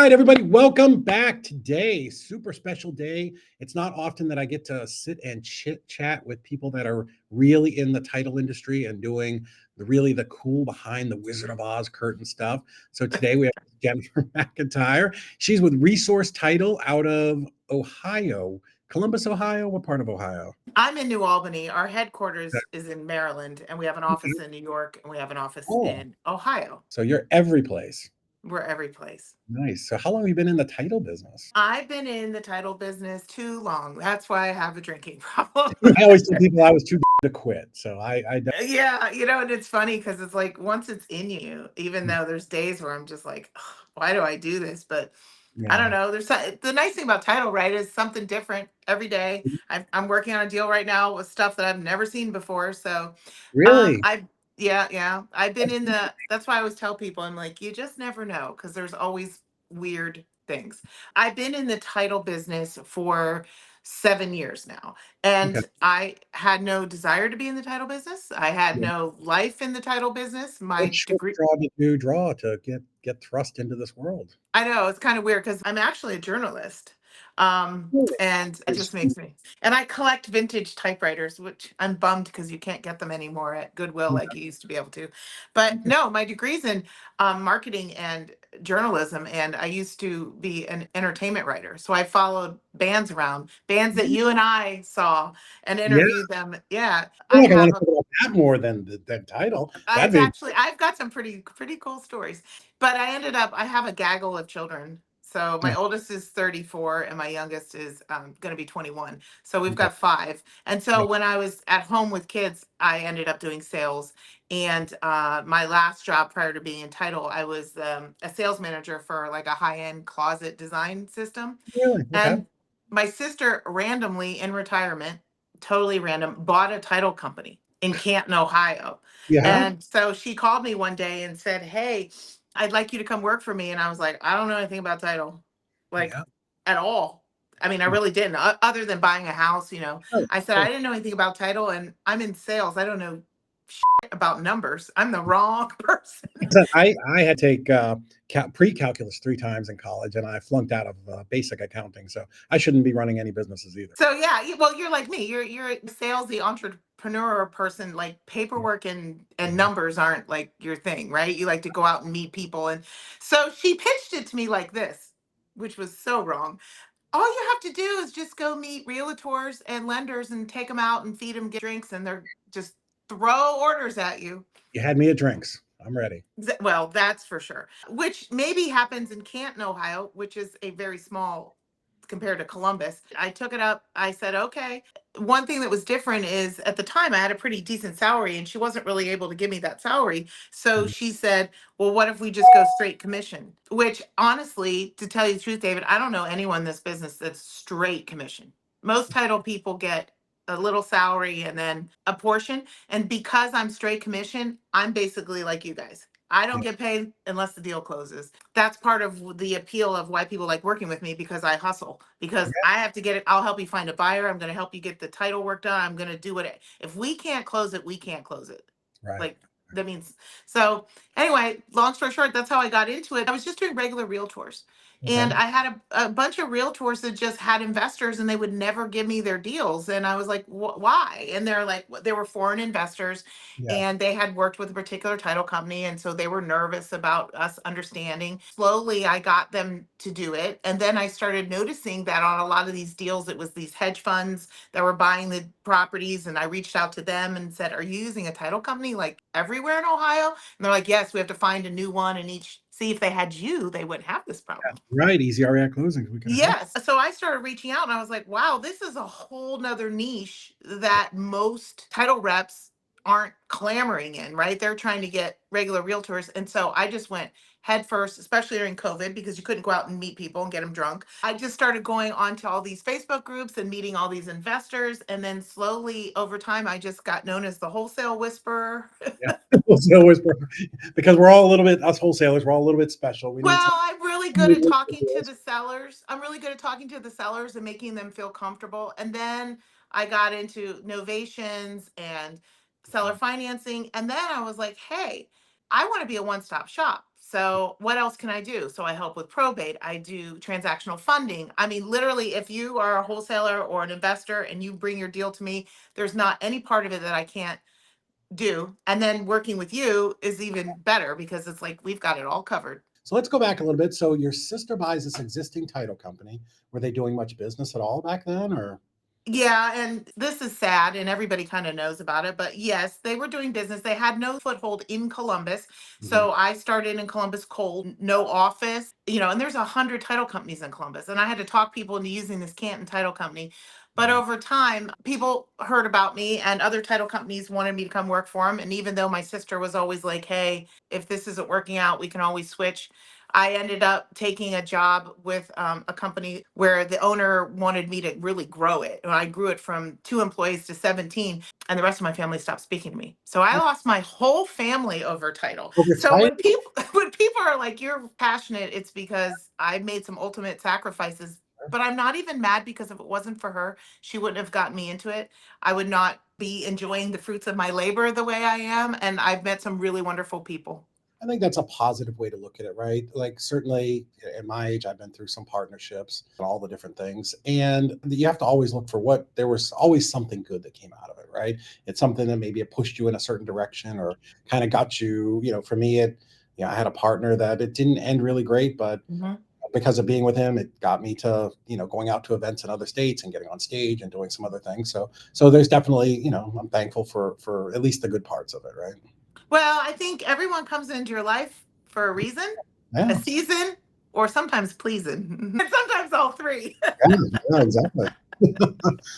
right, everybody, welcome back today. Super special day. It's not often that I get to sit and chit chat with people that are really in the title industry and doing the cool behind the Wizard of Oz curtain stuff. So today we have Jennifer McIntyre. She's with Resource Title out of Ohio, Columbus, Ohio. What part of Ohio? I'm in New Albany. Our headquarters is in Maryland, and we have an office Okay. in New York, and we have an office Oh, in Ohio. so you're every place. We're every place. Nice. So how long have you been in the title business? I've been in the title business too long. That's why I have a drinking problem. I always tell people I was too to quit. So I Yeah, and it's funny because it's like once it's in you, even though there's days where I'm just like, "Ugh, why do I do this?" But I don't yeah. know. The nice thing about title, right, is something different every day. I'm working on a deal right now with stuff that I've never seen before. So Really? I yeah. I've been in the that's why I always tell people, I'm like, you just never know because there's always weird things. I've been in the title business for 7 years now. Okay. And I had no desire to be in the title business. I had Yeah. no life in the title business. My What degree straw did you draw to get thrust into this world? I know it's kind of weird because I'm actually a journalist. Really? And it just makes me, and I collect vintage typewriters, which I'm bummed because you can't get them anymore at Goodwill like you used to be able to. But Okay. no, my degree's in marketing and journalism, and I used to be an entertainment writer. So I followed bands around, bands that you and I saw and Yeah. interviewed them. Yeah, I I feel like I want have to talk about that more than the title. That'd it's be actually I've got some pretty cool stories. But I have a gaggle of children. So my oldest is 34 and my youngest is going to be 21. So we've okay. got five. And so Yeah. when I was at home with kids, I ended up doing sales. And my last job prior to being in title, I was a sales manager for like a high-end closet design system. Really? Okay. And my sister randomly in retirement, totally random, bought a title company in Canton, Ohio. Yeah. And so she called me one day and said, "Hey, I'd like you to come work for me." And I was like, "I don't know anything about title, like Yeah. at all." I mean, I really didn't, other than buying a house. Oh, I said, I sure. didn't know anything about title and I'm in sales. I don't know shit about numbers. I'm the wrong person. So I had to take pre-calculus 3 times in college, and I flunked out of basic accounting. So I shouldn't be running any businesses either. So yeah, well, you're like me. You're a salesy entrepreneur person. Like paperwork and numbers aren't like your thing, right? You like to go out and meet people. And so she pitched it to me like this, which was so wrong. All you have to do is just go meet realtors and lenders and take them out and feed them drinks, and they're just throw orders at you. You had me at drinks. I'm ready. Well, that's for sure. Which maybe happens in Canton, Ohio, which is a very small compared to Columbus. I took it up. I said, okay. One thing that was different is at the time I had a pretty decent salary and she wasn't really able to give me that salary. So Mhm. she said, well, what if we just go straight commission? Which honestly, to tell you the truth, David, I don't know anyone in this business that's straight commission. Most title people get a little salary and then a portion. And because I'm straight commission, I'm basically like you guys. I don't Yeah. get paid unless the deal closes. That's part of the appeal of why people like working with me because I hustle. Because Yeah. I have to get it. I'll help you find a buyer. I'm going to help you get the title work done. I'm going to do it. If we can't close it, we can't close it. Right. Like that means so. Anyway, long story short, that's how I got into it. I was just doing regular realtors. Okay. And I had a bunch of realtors that just had investors and they would never give me their deals. And I was like, why? And they're like, they were foreign investors Yeah. and they had worked with a particular title company. And so they were nervous about us understanding. Slowly, I got them to do it. And then I started noticing that on a lot of these deals, it was these hedge funds that were buying the properties. And I reached out to them and said, are you using a title company like everywhere in Ohio? And they're like, yes, we have to find a new one in each. See, if they had you, they wouldn't have this problem. Right. Easy REI closings. We could have helped. Yes. So I started reaching out and I was like, wow, this is a whole nother niche that most title reps aren't clamoring in, right? They're trying to get regular realtors. And so I just went head first, especially during COVID, because you couldn't go out and meet people and get them drunk. I just started going onto all these Facebook groups and meeting all these investors. And then slowly over time, I just got known as the wholesale whisperer. Yeah. Wholesale whisperer. Because we're all a little bit, us wholesalers, we're all a little bit special. We need Well, some. I'm really good at talking to the sellers. I'm really good at talking to the sellers and making them feel comfortable. And then I got into novations and seller financing. And then I was like, hey, I want to be a one stop shop. So what else can I do? So I help with probate. I do transactional funding. I mean, literally, if you are a wholesaler or an investor and you bring your deal to me, there's not any part of it that I can't do. And then working with you is even better because it's like we've got it all covered. So let's go back a little bit. So your sister buys this existing title company. Were they doing much business at all back then, or? Yeah, and this is sad, and everybody kind of knows about it. But yes, they were doing business. They had no foothold in Columbus. Mhm. So I started in Columbus cold, no office, and there's 100 title companies in Columbus. And I had to talk people into using this Canton title company. But Mhm. over time, people heard about me, and other title companies wanted me to come work for them. And even though my sister was always like, hey, if this isn't working out, we can always switch. I ended up taking a job with a company where the owner wanted me to really grow it. And I grew it from 2 employees to 17, and the rest of my family stopped speaking to me. So I lost my whole family over title. Over So title? when people are like, you're passionate, it's because I made some ultimate sacrifices. But I'm not even mad because if it wasn't for her, she wouldn't have gotten me into it. I would not be enjoying the fruits of my labor the way I am. And I've met some really wonderful people. I think that's a positive way to look at it, right? Like, certainly at my age, I've been through some partnerships and all the different things. And you have to always look for what there was always something good that came out of it, right? It's something that maybe it pushed you in a certain direction or kind of got you, for me, I had a partner that it didn't end really great, but Mhm. because of being with him, it got me to, going out to events in other states and getting on stage and doing some other things. So there's definitely, I'm thankful for at least the good parts of it, right? Well, I think everyone comes into your life for a reason, a Yeah. season, or sometimes pleasing, and sometimes all three. Yeah, yeah, exactly.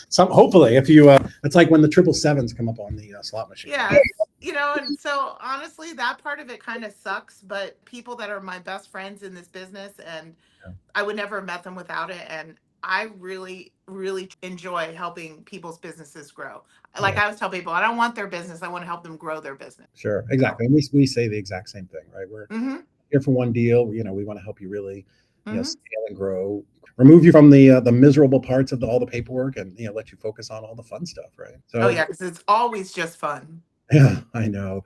Some hopefully, if you, it's like when the triple sevens come up on the slot machine, right? Yes. And so honestly, that part of it kind of sucks, but people that are my best friends in this business, and Yeah, I would never have met them without it. And I really, really enjoy helping people's businesses grow. Like yeah, I always tell people, I don't want their business. I want to help them grow their business. sure, So, exactly. And we say the exact same thing, right? We're mm-hmm, here for one deal. We want to help you really, mm-hmm. scale and grow, remove you from the miserable parts of all the paperwork, and let you focus on all the fun stuff, right? Oh, So yeah, because it's always just fun. yeah, I know.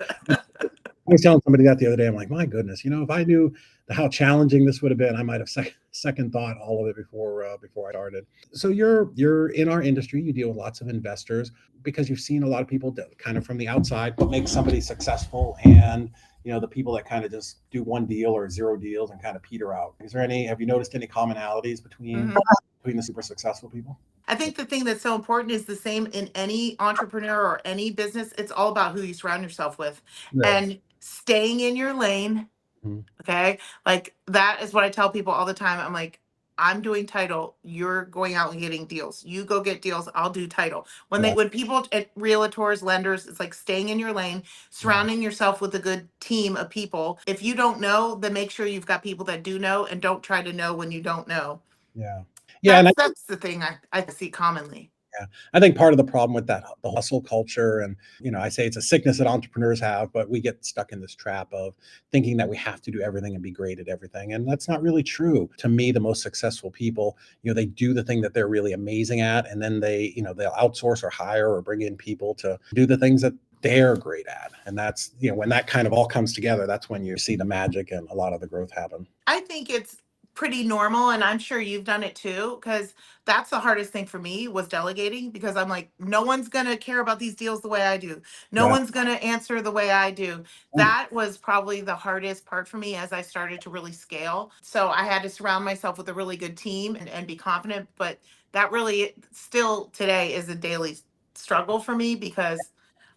I was telling somebody that the other day. I'm like, my goodness, if I knew how challenging this would have been, I might have second thought all of it before I started. So you're in our industry. You deal with lots of investors because you've seen a lot of people kind of from the outside what makes somebody successful, and the people that kind of just do one deal or zero deals and kind of peter out. Have you noticed any commonalities Mhm. between the super successful people? I think the thing that's so important is the same in any entrepreneur or any business. It's all about who you surround yourself with Right. and staying in your lane. Mhm. Okay. Like that is what I tell people all the time. I'm like, I'm doing title. You're going out and getting deals. You go get deals. I'll do title. Yeah. When people at realtors, lenders, it's like staying in your lane, Yeah. surrounding yourself with a good team of people. If you don't know, then make sure you've got people that do know and don't try to know when you don't know. Yeah. Yeah. And That's the thing I see commonly. yeah, I think part of the problem with that, the hustle culture, and I say it's a sickness that entrepreneurs have, but we get stuck in this trap of thinking that we have to do everything and be great at everything, and that's not really true. To me, the most successful people, they do the thing that they're really amazing at, and then they'll outsource or hire or bring in people to do the things that they're great at, and that's when that kind of all comes together, that's when you see the magic and a lot of the growth happen. I think it's pretty normal, and I'm sure you've done it too, because that's the hardest thing for me was delegating, because I'm like, no one's going to care about these deals the way I do. No Yeah. one's going to answer the way I do. That was probably the hardest part for me as I started to really scale. So I had to surround myself with a really good team and be confident, but that really still today is a daily struggle for me because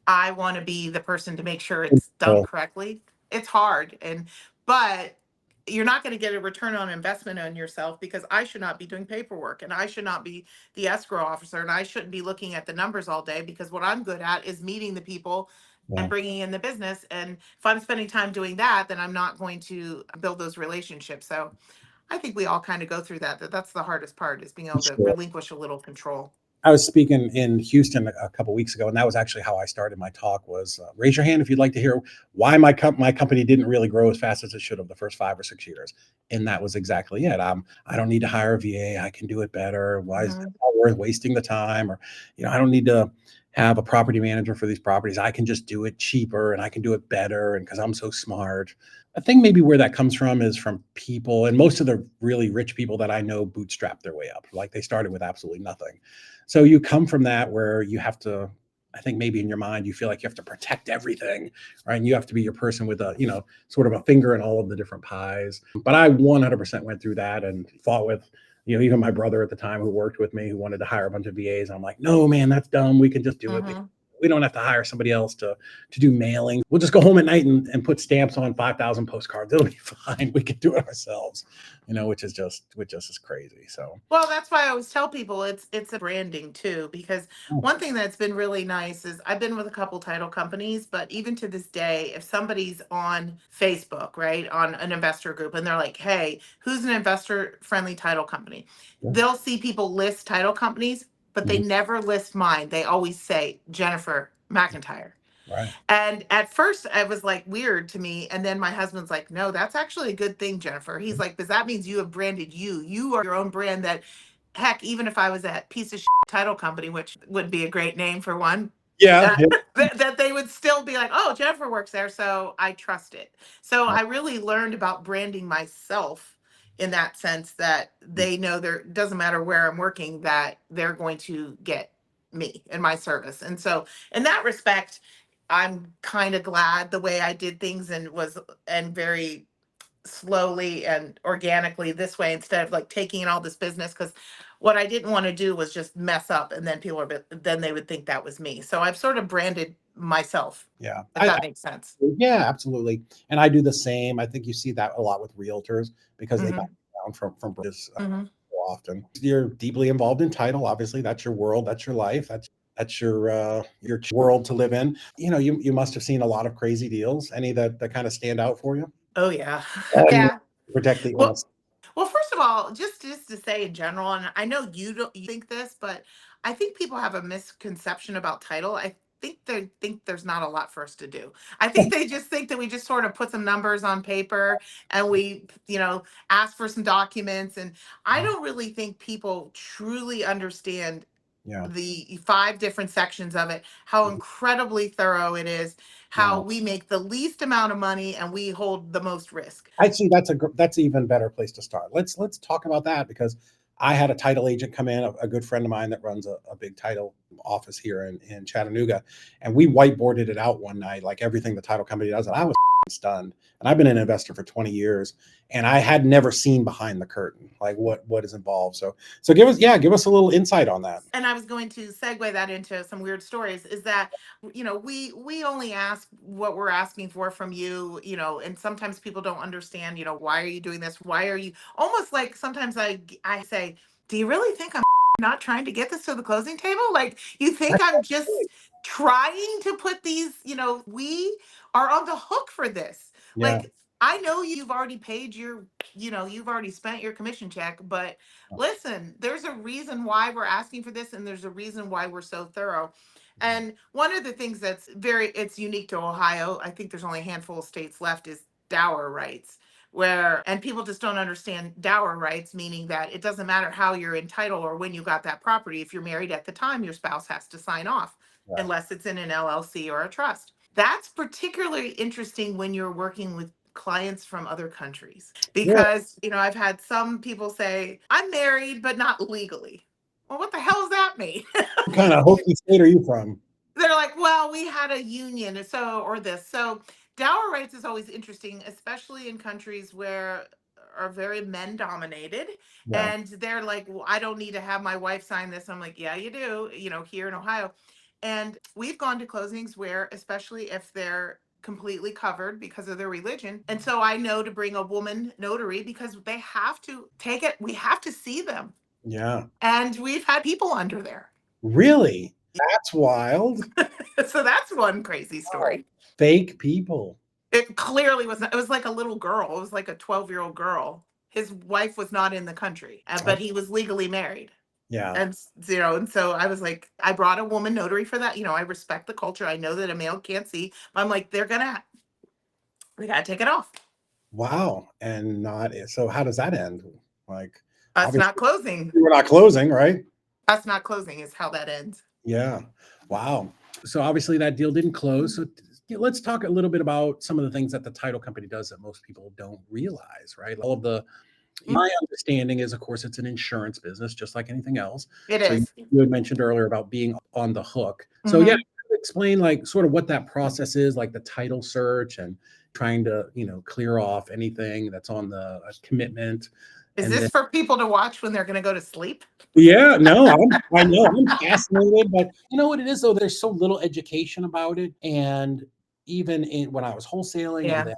I want to be the person to make sure it's done Well, correctly. It's hard, but you're not going to get a return on investment on yourself, because I should not be doing paperwork, and I should not be the escrow officer, and I shouldn't be looking at the numbers all day, because what I'm good at is meeting the people and yeah, bringing in the business. And if I'm spending time doing that, then I'm not going to build those relationships. So I think we all kind of go through that's the hardest part, is being able to sure. relinquish a little control. I was speaking in Houston a couple weeks ago, and that was actually how I started my talk. Was raise your hand if you'd like to hear why my company didn't really grow as fast as it should have the first 5 or 6 years. And that was exactly it. I don't need to hire a VA. I can do it better. Why is it Mhm. not worth wasting the time? Or I don't need to have a property manager for these properties. I can just do it cheaper and I can do it better. And because I'm so smart. I think maybe where that comes from is from people, and most of the really rich people that I know bootstrap their way up. Like they started with absolutely nothing. So you come from that where you have to, I think maybe in your mind, you feel like you have to protect everything, right? And you have to be your person with a, sort of a finger in all of the different pies. But I 100% went through that and fought with, even my brother at the time who worked with me, who wanted to hire a bunch of VAs. I'm like, no, man, that's dumb. We can just do it. Mm-hmm. We don't have to hire somebody else to do mailing. We'll just go home at night and put stamps on 5,000 postcards. It'll be fine. We can do it ourselves, which is crazy. So, Well, that's why I always tell people it's a branding too, because one thing that's been really nice is I've been with a couple title companies, but even to this day, if somebody's on Facebook, right, on an investor group, and they're like, "Hey, who's an investor friendly title company?" yeah. They'll see people list title companies, but they Mhm. never list mine. They always say Jennifer McIntyre. Right. And at first, it was like weird to me. And then my husband's like, no, that's actually a good thing, Jennifer. He's like, because that means you have branded you. You are your own brand that, heck, even if I was that piece of shit title company, which would be a great name for one, Yeah. uh, that they would still be like, oh, Jennifer works there. So I trust it. So Yeah. I really learned about branding myself in that sense that they know there doesn't matter where I'm working, that they're going to get me and my service. And so in that respect, I'm kind of glad the way I did things and very slowly and organically this way instead of like taking in all this business, because what I didn't want to do was just mess up and then then they would think that was me. So I've sort of branded myself, Yeah. if that makes sense. Yeah, absolutely. And I do the same. I think you see that a lot with realtors because they bounce Hmm. around from bridges Hmm. so often. You're deeply involved in title. Obviously, that's your world. That's your life. That's your world to live in. You must have seen a lot of crazy deals. Any that kind of stand out for you? Oh yeah. And Yeah. protect the Well, innocent. Well, first of all, just to say in general, and I know you don't you think this, but I think people have a misconception about title. I think they think there's not a lot for us to do. I think they just think that we just sort of put some numbers on paper and we, ask for some documents. And I don't really think people truly understand Yeah. the five different sections of it, how incredibly thorough it is, how Yeah. we make the least amount of money and we hold the most risk. I see that's an even better place to start. Let's talk about that because I had a title agent come in, a good friend of mine that runs a big title office here in Chattanooga, and we whiteboarded it out one night, like everything the title company does, and I was stunned. And I've been an investor for 20 years, and I had never seen behind the curtain, like what is involved. So give us a little insight on that. And I was going to segue that into some weird stories, is that we only ask what we're asking for from you, and sometimes people don't understand, why are you doing this? Why are you almost like sometimes I say, do you really think I'm not trying to get this to the closing table? Like you think I'm just trying to put these, we are on the hook for this. Yeah. Like I know you've already paid you've already spent your commission check, but listen, there's a reason why we're asking for this, and there's a reason why we're so thorough. And one of the things it's unique to Ohio, I think there's only a handful of states left, is dower rights. And people just don't understand dower rights, meaning that it doesn't matter how you're entitled or when you got that property. If you're married at the time, your spouse has to sign off, Right. unless it's in an LLC or a trust. That's particularly interesting when you're working with clients from other countries, Yeah. because I've had some people say I'm married but not legally. Well, what the hell does that mean? What kind of hokey state are you from? They're like, well, we had a union, or this. So dower rights is always interesting, especially in countries where are very men dominated. Yeah. And they're like, well, I don't need to have my wife sign this. I'm like, yeah, you do, here in Ohio. And we've gone to closings where, especially if they're completely covered because of their religion. And so I know to bring a woman notary because they have to take it, we have to see them. Yeah. And we've had people under there. Really? That's wild. So that's one crazy Wow. story. Fake people. It clearly was not, it was like a little girl. It was like a 12-year-old girl. His wife was not in the country, but he was legally married. Yeah. And so I was like, I brought a woman notary for that. I respect the culture. I know that a male can't see, but I'm like, they gotta take it off. Wow. And not so how does that end? Like Us obviously not closing. we're not closing, right? Us not closing is how that ends. Yeah. Wow. So obviously that deal didn't close. So let's talk a little bit about some of the things that the title company does that most people don't realize, right? All of the my understanding is, of course, it's an insurance business, just like anything else. It So is. you had mentioned earlier about being on the hook. So yeah, Mm-hmm. explain like sort of what that process is, like the title search and trying to, clear off anything that's on the commitment. Is And this then, for people to watch when they're going to go to sleep? yeah, no, I know I'm fascinated, but you know what it is though? There's so little education about it. And even when I was wholesaling and Yeah. then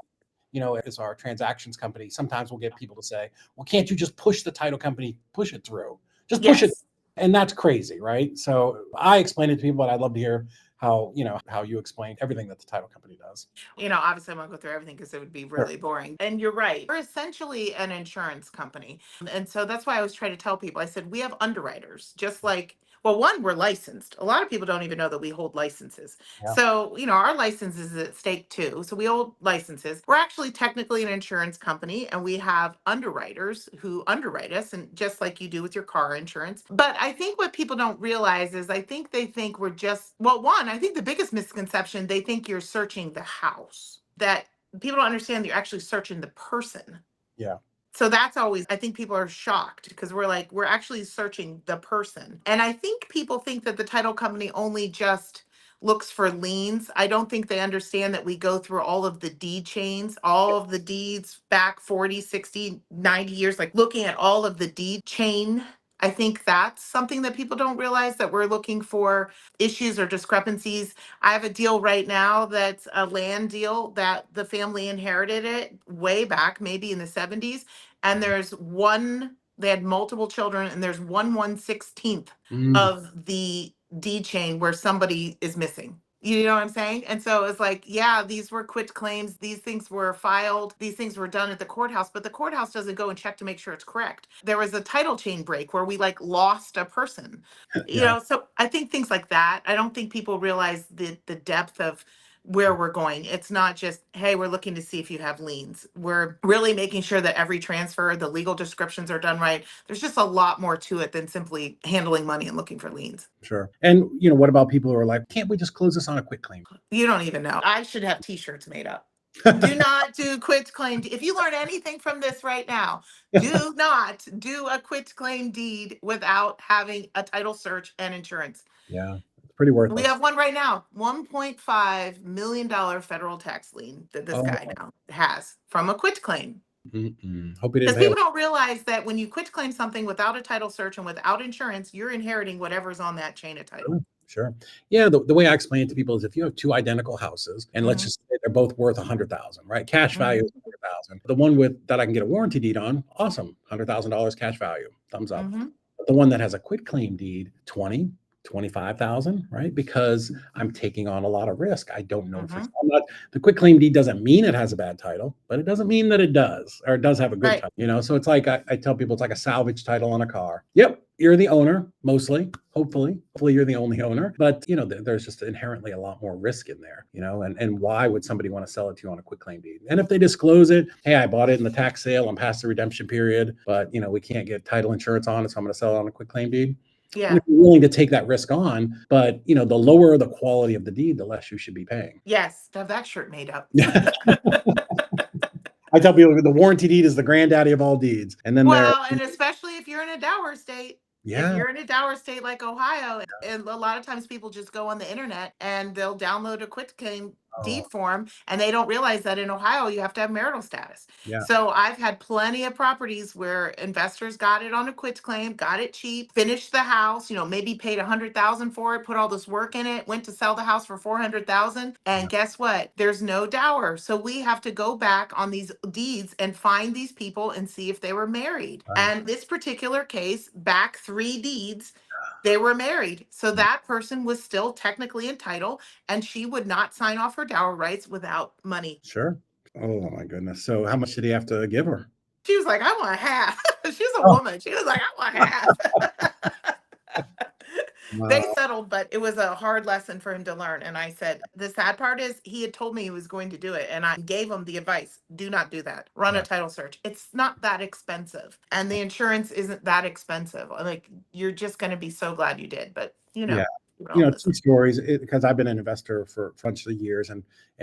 as our transactions company, sometimes we'll get people to say, well, can't you just push the title company, push it through? Just push it. Yes. And that's crazy, right? So I explain it to people, but I'd love to hear how you explain everything that the title company does. Obviously, I won't go through everything because it would be Sure. really boring. And you're right. We're essentially an insurance company. And so that's why I always try to tell people I said, we have underwriters, just like, well, one, we're licensed. A lot of people don't even know that we hold licenses. Yeah. So, our license is at stake too. So we hold licenses. We're actually technically an insurance company and we have underwriters who underwrite us, and just like you do with your car insurance. But I think what people don't realize is I think they think we're just, well, one, I think the biggest misconception, they think you're searching the house, that people don't understand that you're actually searching the person. Yeah. So that's always, I think people are shocked because we're like, we're actually searching the person. And I think people think that the title company only just looks for liens. I don't think they understand that we go through all of the deed chains, all of the deeds back 40, 60, 90 years, like looking at all of the deed chain. I think that's something that people don't realize, that we're looking for issues or discrepancies. I have a deal right now that's a land deal that the family inherited it way back, maybe in the 70s. And there's one, they had multiple children, and there's 1/116th Mm, of the deed chain where somebody is missing. You know what I'm saying? And so it's like, yeah, these were quit claims. These things were filed. These things were done at the courthouse, but the courthouse doesn't go and check to make sure it's correct. There was a title chain break where we like lost a person. yeah. So I think things like that. I don't think people realize the depth of where we're going. It's not just, hey, we're looking to see if you have liens. We're really making sure that every transfer, the legal descriptions are done right. There's just a lot more to it than simply handling money and looking for liens. Sure. And what about people who are like, can't we just close this on a quick claim? You don't even know. I should have t-shirts made up. Do not do quit claim. If you learn anything from this right now, do not do a quit claim deed without having a title search and insurance. Yeah. It's pretty We worthless. have one right now, $1.5 million federal tax lien that this Oh, guy now has from a quit claim. hope he didn't Because pay. people don't realize that when you quit claim something without a title search and without insurance, you're inheriting whatever's on that chain of title. Sure, sure. Yeah, the way I explain it to people is if you have two identical houses, and let's Mhm, just say they're both worth 100,000, right? Cash value is mhm, 100,000. The one with that I can get a warranty deed on, awesome, $100,000 cash value, thumbs up. mhm, But the one that has a quit claim deed, 20, 25,000, right? Because I'm taking on a lot of risk. I don't know if it's mhm. I'm not the quit claim deed doesn't mean it has a bad title, but it doesn't mean that it does or it does have a good Right. title. So it's like I tell people it's like a salvage title on a car. Yep, you're the owner mostly. Hopefully you're the only owner, but there's just inherently a lot more risk in there. And why would somebody want to sell it to you on a quit claim deed? And if they disclose it, hey, I bought it in the tax sale, I'm past the redemption period, but we can't get title insurance on it, so I'm going to sell it on a quit claim deed. And Yeah. if you're willing to take that risk on, but the lower the quality of the deed, the less you should be paying. Yes. Have that shirt made up. I tell people the warranty deed is the granddaddy of all deeds. And then Well, and especially if you're in a dour state. If yeah, you're in a dour state like Ohio, and a lot of times people just go on the internet and they'll download a quitclaim oh, deed form, and they don't realize that in Ohio you have to have marital status. yeah, So I've had plenty of properties where investors got it on a quitclaim, got it cheap, finished the house, maybe paid 100,000 for it, put all this work in it, went to sell the house for 400,000, yeah, and guess what? There's no dower. So we have to go back on these deeds and find these people and see if they were married. right, And this particular case, back 3 deeds, they were married. So that person was still technically entitled, and she would not sign off her dower rights without money. sure. Oh my goodness. So how much did he have to give her? She was like, I want half. She's a Oh, woman. She was like, I want half. They wow. settled, but it was a hard lesson for him to learn. And I said, the sad part is he had told me he was going to do it. And I gave him the advice, do not do that. Run a Yeah, title search. It's not that expensive. And the insurance isn't that expensive. Like, you're just going to be so glad you did. But, yeah. Doing all this. Two stories, because I've been an investor for a bunch of years, and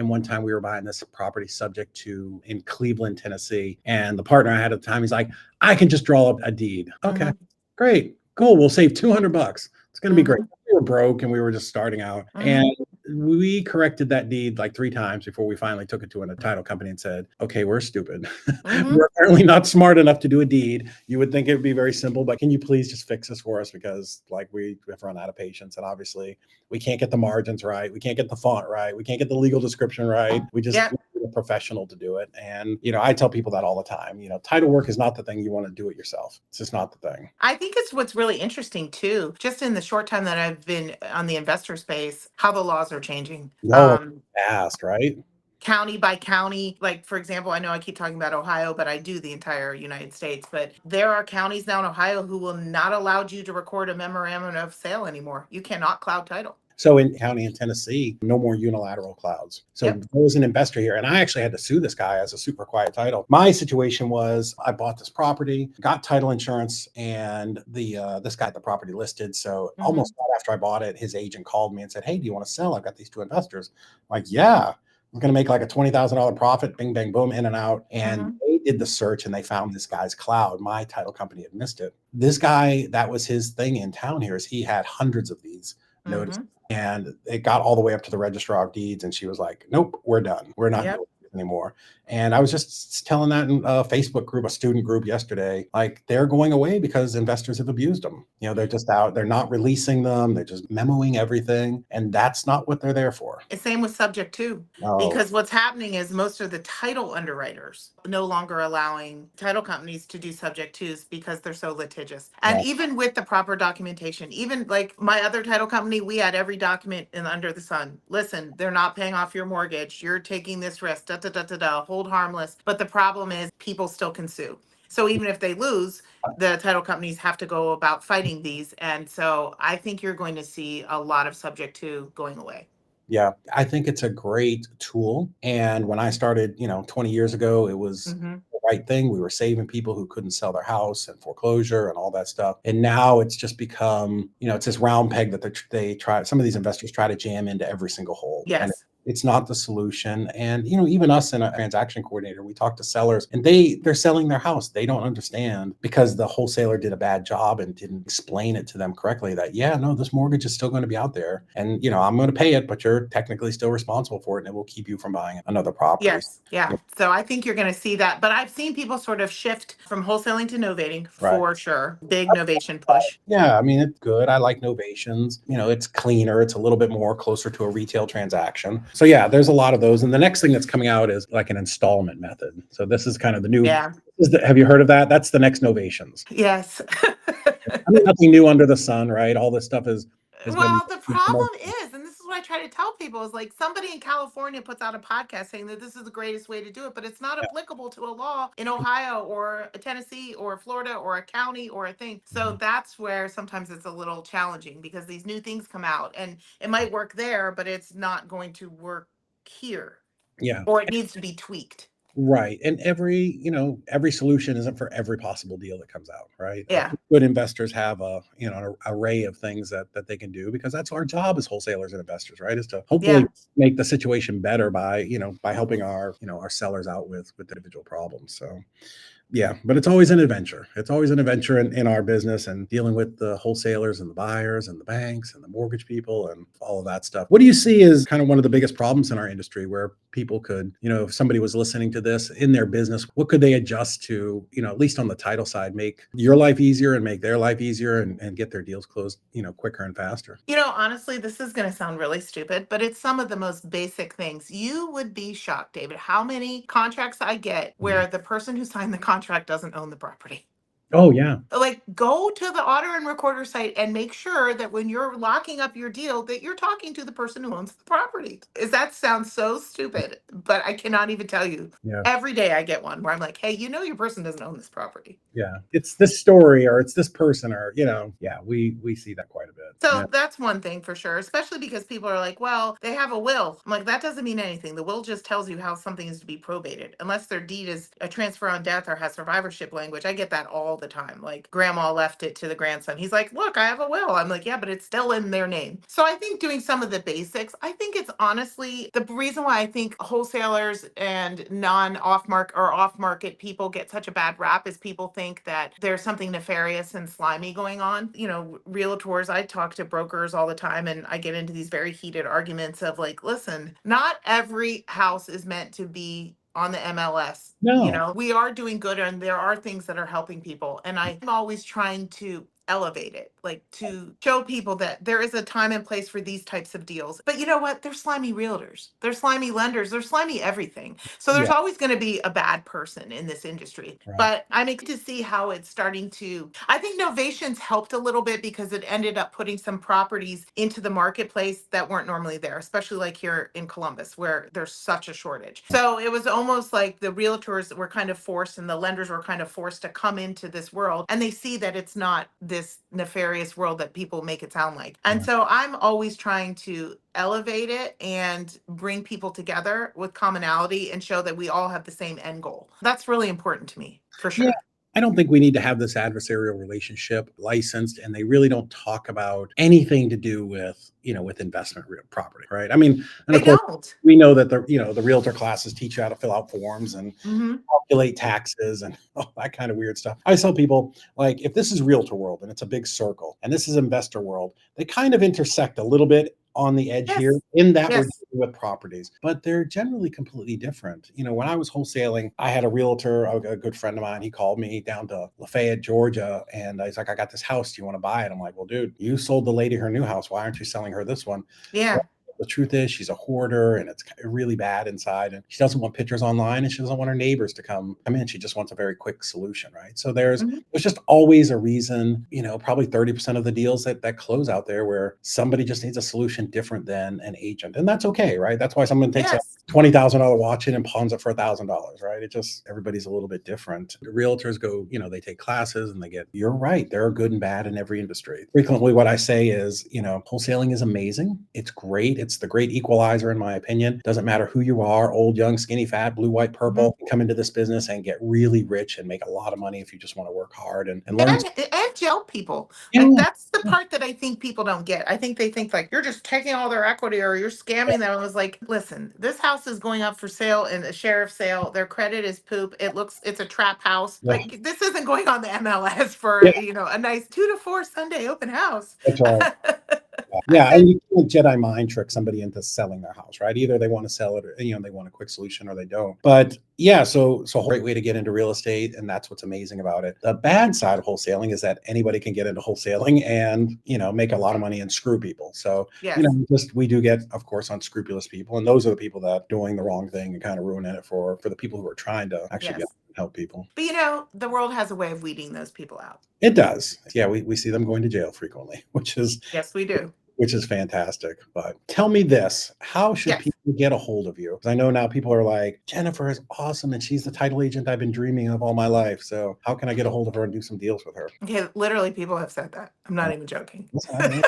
one time we were buying this property subject to in Cleveland, Tennessee, and the partner I had at the time, he's like, I can just draw up a deed. Okay, Mhm, great, cool. We'll save $200. It's going to be great. mhm, We were broke and we were just starting out, and mhm, we corrected that deed like 3 times before we finally took it to a title company and said, okay, we're stupid. mhm. We're apparently not smart enough to do a deed. You would think it would be very simple, but can you please just fix this for us? Because like we have run out of patience, and obviously we can't get the margins right. We can't get the font right. We can't get the legal description right. We Yep. need a professional to do it. And, I tell people that all the time, title work is not the thing you want to do it yourself. It's just not the thing. I think it's what's really interesting too, just in the short time that I've been on the investor space, how the laws are changing. No, fast, right? County by county. Like, for example, I know I keep talking about Ohio, but I do the entire United States. But there are counties now in Ohio who will not allow you to record a memorandum of sale anymore. You cannot cloud title. So in county in Tennessee, no more unilateral clouds. So Yep. there was an investor here, and I actually had to sue this guy as a super quiet title. My situation was I bought this property, got title insurance, and the this guy had the property listed. So Hmm. almost right after I bought it, his agent called me and said, "Hey, do you want to sell? I've got these two investors." I'm like, yeah. I'm going to make like a $20,000 profit, bing, bang, boom, in and out. And Hmm. they did the search and they found this guy's cloud. My title company had missed it. This guy, that was his thing in town here, is he had hundreds of these notices. Hmm. And it got all the way up to the registrar of deeds, and she was like, "Nope, we're done. We're not Yep. doing it anymore." And I was just telling that in a Facebook group, a student group yesterday, like they're going away because investors have abused them. They're just out, they're not releasing them, they're just memoing everything, and that's not what they're there for. Same with subject to, No, because what's happening is most of the title underwriters no longer allowing title companies to do subject twos because they're so litigious. And yeah, even with the proper documentation, even like my other title company, we had every document in under the sun. Listen, they're not paying off your mortgage. You're taking this risk, da da da da da, hold harmless. But the problem is people still can sue. So even if they lose, the title companies have to go about fighting these. And so I think you're going to see a lot of subject to going away. yeah. I think it's a great tool. And when I started, 20 years ago, it was Mhm. the right thing. We were saving people who couldn't sell their house and foreclosure and all that stuff. And now it's just become, it's this round peg that they try, some of these investors try to jam into every single hole. And Yes. it's not the solution. And, even us in a transaction coordinator, we talk to sellers and they're selling their house. They don't understand because the wholesaler did a bad job and didn't explain it to them correctly that, yeah, no, this mortgage is still going to be out there. And, I'm going to pay it, but you're technically still responsible for it. And it will keep you from buying another property. Yes. Yeah. So I think you're going to see that. But I've seen people sort of shift from wholesaling to novating Right. for sure. Big novation push. Yeah, I mean, it's good. I like novations. It's cleaner. It's a little bit more closer to a retail transaction. So yeah, there's a lot of those. And the next thing that's coming out is like an installment method. So this is kind of the new. Yeah. Have you heard of that? That's the next novations. Yes. I mean, nothing new under the sun, right? All this stuff has been Well, the problem is, and this is what I try to tell people, is like somebody in California puts out a podcast saying that this is the greatest way to do it, but it's not applicable to a law in Ohio or a Tennessee or Florida or a county or a thing. So that's where sometimes it's a little challenging because these new things come out and it might work there, but it's not going to work here yeah. or it needs to be tweaked. Right. And every solution isn't for every possible deal that comes out, right? Yeah. Good investors have an array of things that they can do because that's our job as wholesalers and investors, right? Is to hopefully Yeah. make the situation better by helping our sellers out with individual problems. So yeah, but it's always an adventure. It's always an adventure in our business and dealing with the wholesalers and the buyers and the banks and the mortgage people and all of that stuff. What do you see as kind of one of the biggest problems in our industry where people could, if somebody was listening to this in their business, what could they adjust to, at least on the title side, make your life easier and make their life easier and get their deals closed, quicker and faster? Honestly, this is going to sound really stupid, but it's some of the most basic things. You would be shocked, David, how many contracts I get Mhm. where the person who signed the contract doesn't own the property. Oh yeah. Like, go to the auditor and recorder site and make sure that when you're locking up your deal, that you're talking to the person who owns the property. Is that sounds so stupid, but I cannot even tell you. Yeah. Every day I get one where I'm like, hey, your person doesn't own this property. Yeah. It's this story or it's this person or, yeah, we see that quite a bit. Yeah. So that's one thing for sure, especially because people are like, well, they have a will. I'm like, that doesn't mean anything. The will just tells you how something is to be probated, unless their deed is a transfer on death or has survivorship language. I get that all all the time. Like grandma left it to the grandson. He's like, look, I have a will. I'm like, yeah, but it's still in their name. So I think doing some of the basics, I think it's honestly the reason why I think wholesalers and off market people get such a bad rap is people think that there's something nefarious and slimy going on. Realtors, I talk to brokers all the time and I get into these very heated arguments of like, listen, not every house is meant to be on the MLS. No. We are doing good and there are things that are helping people. And I'm always trying to elevate it, like to show people that there is a time and place for these types of deals. But you know what? They're slimy realtors, they're slimy lenders, they're slimy everything. So there's Yeah. always going to be a bad person in this industry. Right. But I'm excited to see how it's starting to. I think Novations helped a little bit because it ended up putting some properties into the marketplace that weren't normally there, especially like here in Columbus, where there's such a shortage. So it was almost like the realtors were kind of forced and the lenders were kind of forced to come into this world and they see that it's not this nefarious world that people make it sound like. And so I'm always trying to elevate it and bring people together with commonality and show that we all have the same end goal. That's really important to me, for Yeah. sure. I don't think we need to have this adversarial relationship licensed, and they really don't talk about anything to do with, with investment real property, right? I mean, and They of course, don't. we know that the realtor classes teach you how to fill out forms and Hmm. calculate taxes and all that kind of weird stuff. I tell people, like, if this is realtor world and it's a big circle, and this is investor world, they kind of intersect a little bit on the edge here Yes. in that we're Yes. dealing with properties, but they're generally completely different. When I was wholesaling, I had a realtor, a good friend of mine. He called me down to Lafayette, Georgia, and he's like, I got this house. Do you want to buy it? I'm like, well, dude, you sold the lady her new house. Why aren't you selling her this one? Yeah. The truth is she's a hoarder and it's really bad inside, and she doesn't want pictures online, and she doesn't want her neighbors to come in. She just wants a very quick solution, right? So there's Mhm. just always a reason, probably 30% of the deals that close out there where somebody just needs a solution different than an agent, and that's okay, right? That's why someone takes a Yes. $20,000 watch in and pawns it for $1,000, right? It just, everybody's a little bit different. The realtors go, they take classes and you're right, there are good and bad in every industry. Frequently what I say is, wholesaling is amazing. It's great. It's the great equalizer, in my opinion. Doesn't matter who you are, old, young, skinny, fat, blue, white, purple, come into this business and get really rich and make a lot of money if you just want to work hard and learn. And gel people. Yeah, Like that's the part that I think people don't get. I think they think like you're just taking all their equity or you're scamming them. I was like, listen, this house is going up for sale in a sheriff's sale. Their credit is poop. It's a trap house. yeah, Like this isn't going on the MLS for yeah, a nice 2 to 4 Sunday open house. that's right. I Yeah, said, and you can't Jedi mind trick somebody into selling their house, right? Either they want to sell it, or they want a quick solution, or they don't. But yeah, so a great way to get into real estate, and that's what's amazing about it. The bad side of wholesaling is that anybody can get into wholesaling and make a lot of money and screw people. So yes. we do get, of course, unscrupulous people, and those are the people that are doing the wrong thing and kind of ruining it for the people who are trying to actually Yes. help people. But the world has a way of weeding those people out. It does. Yeah, we see them going to jail frequently, Yes, we do. which is fantastic. But tell me this, how should Yes. people get a hold of you? Because I know now people are like, Jennifer is awesome and she's the title agent I've been dreaming of all my life. So how can I get a hold of her and do some deals with her? Okay, literally people have said that. I'm not even joking. Listen, I know.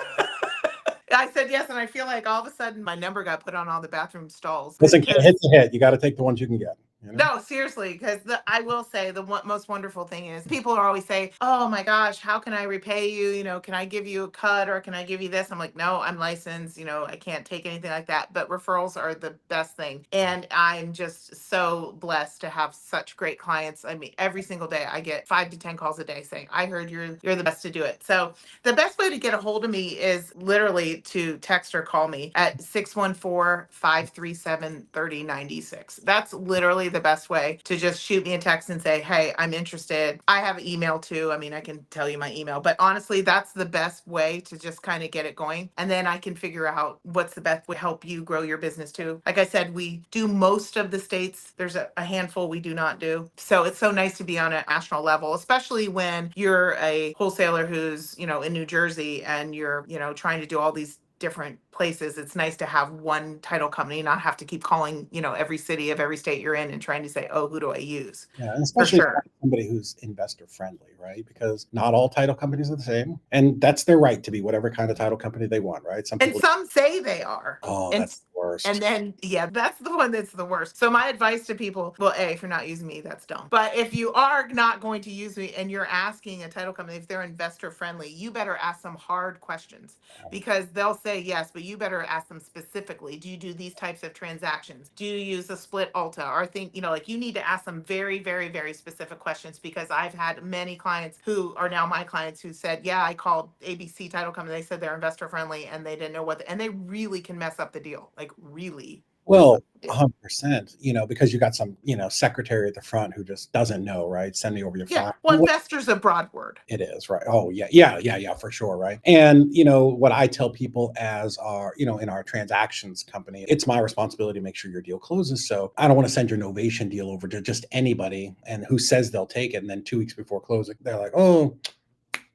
I said yes, and I feel like all of a sudden my number got put on all the bathroom stalls Listen, because hit's a hit. You got to take the ones you can get. no, seriously, because I will say the most wonderful thing is people are always say, "Oh my gosh, how can I repay you? Can I give you a cut or can I give you this?" I'm like, "No, I'm licensed. I can't take anything like that." But referrals are the best thing, and I'm just so blessed to have such great clients. I mean, every single day I get 5 to 10 calls a day saying, "I heard you're the best to do it." So the best way to get a hold of me is literally to text or call me at 614-537-3096. That's literally the best way to just shoot me a text and say, hey, I'm interested. I have an email too. I mean, I can tell you my email, but honestly, that's the best way to just kind of get it going. And then I can figure out what's the best way to help you grow your business too. Like I said, we do most of the states. There's a handful we do not do. So it's so nice to be on a national level, especially when you're a wholesaler who's, in New Jersey and you're, trying to do all these different places. It's nice to have one title company, not have to keep calling, every city of every state you're in and trying to say, oh, who do I use? Yeah, and For especially sure. somebody who's investor friendly, right? Because not all title companies are the same, and that's their right to be whatever kind of title company they want, right? Some And people, some say they are. oh, And that's the worst. And then, yeah, that's the one that's the worst. So my advice to people, well, A, if you're not using me, that's dumb. But if you are not going to use me and you're asking a title company if they're investor friendly, you better ask some hard questions, because they'll say yes, but you better ask them specifically. Do you do these types of transactions? Do you use a split Alta? Or think, like you need to ask them very, very, very specific questions, because I've had many clients who are now my clients who said, yeah, I called ABC Title Company. They said they're investor friendly and they didn't know and they really can mess up the deal. Like really mess Well, up the deal. 100%, because you got some, secretary at the front who just doesn't know, right? Send me over your Yeah. file. Well, investor's a broad word. It is, right. Oh, yeah, yeah, yeah, yeah, for sure, right. And what I tell people as our, in our transactions company, it's my responsibility to make sure your deal closes. So I don't want to send your novation deal over to just anybody and who says they'll take it, and then 2 weeks before closing, they're like, oh,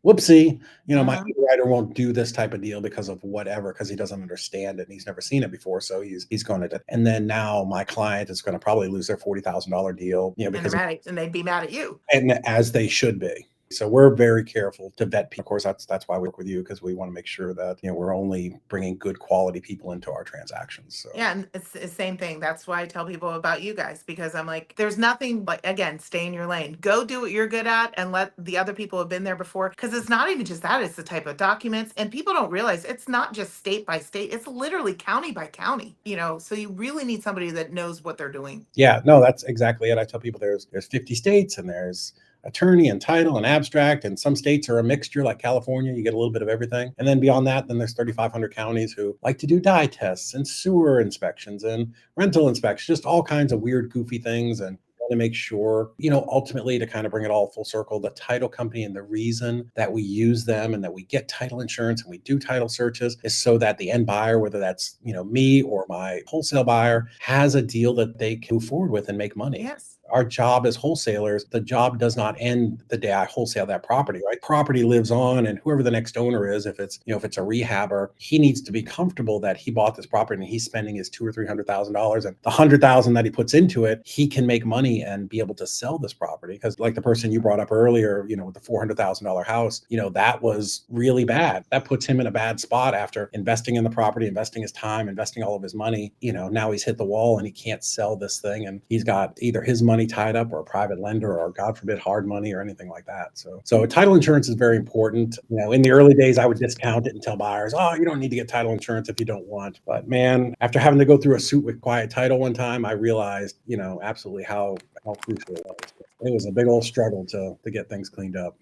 whoopsie, my Mhm. underwriter won't do this type of deal because of whatever, because he doesn't understand it and he's never seen it before. So he's going to, and then now my client is going to probably lose their $40,000 deal, And because, and they'd be mad at you. and as they should be. So we're very careful to vet people. Of course, that's why we work with you, because we want to make sure that we're only bringing good quality people into our transactions. So Yeah, and it's the same thing. That's why I tell people about you guys, because I'm like, there's nothing like, again, stay in your lane. Go do what you're good at and let the other people who have been there before. Because it's not even just that, it's the type of documents. And people don't realize it's not just state by state, it's literally county by county, so you really need somebody that knows what they're doing. yeah, no, that's exactly it. I tell people there's 50 states, and there's attorney and title and abstract, and some states are a mixture, like California, you get a little bit of everything. And then beyond that, then there's 3,500 counties who like to do dye tests and sewer inspections and rental inspections, just all kinds of weird, goofy things. And to make sure, ultimately, to kind of bring it all full circle, the title company and the reason that we use them and that we get title insurance and we do title searches is so that the end buyer, whether that's, me or my wholesale buyer, has a deal that they can move forward with and make money. Yes. Our job as wholesalers, the job does not end the day I wholesale that property, right? Property lives on, and whoever the next owner is, if it's a rehabber, he needs to be comfortable that he bought this property and he's spending his $200,000 or $300,000, and the $100,000 that he puts into it, he can make money and be able to sell this property. Because like the person you brought up earlier, with the $400,000 house, that was really bad. That puts him in a bad spot after investing in the property, investing his time, investing all of his money. Now he's hit the wall and he can't sell this thing, and he's got either his money tied up or a private lender, or God forbid hard money or anything like that. So title insurance is very important. In the early days, I would discount it and tell buyers, oh, you don't need to get title insurance if you don't want. But man, after having to go through a suit with quiet title one time, I realized, absolutely how crucial it was. It was a big old struggle to get things cleaned up.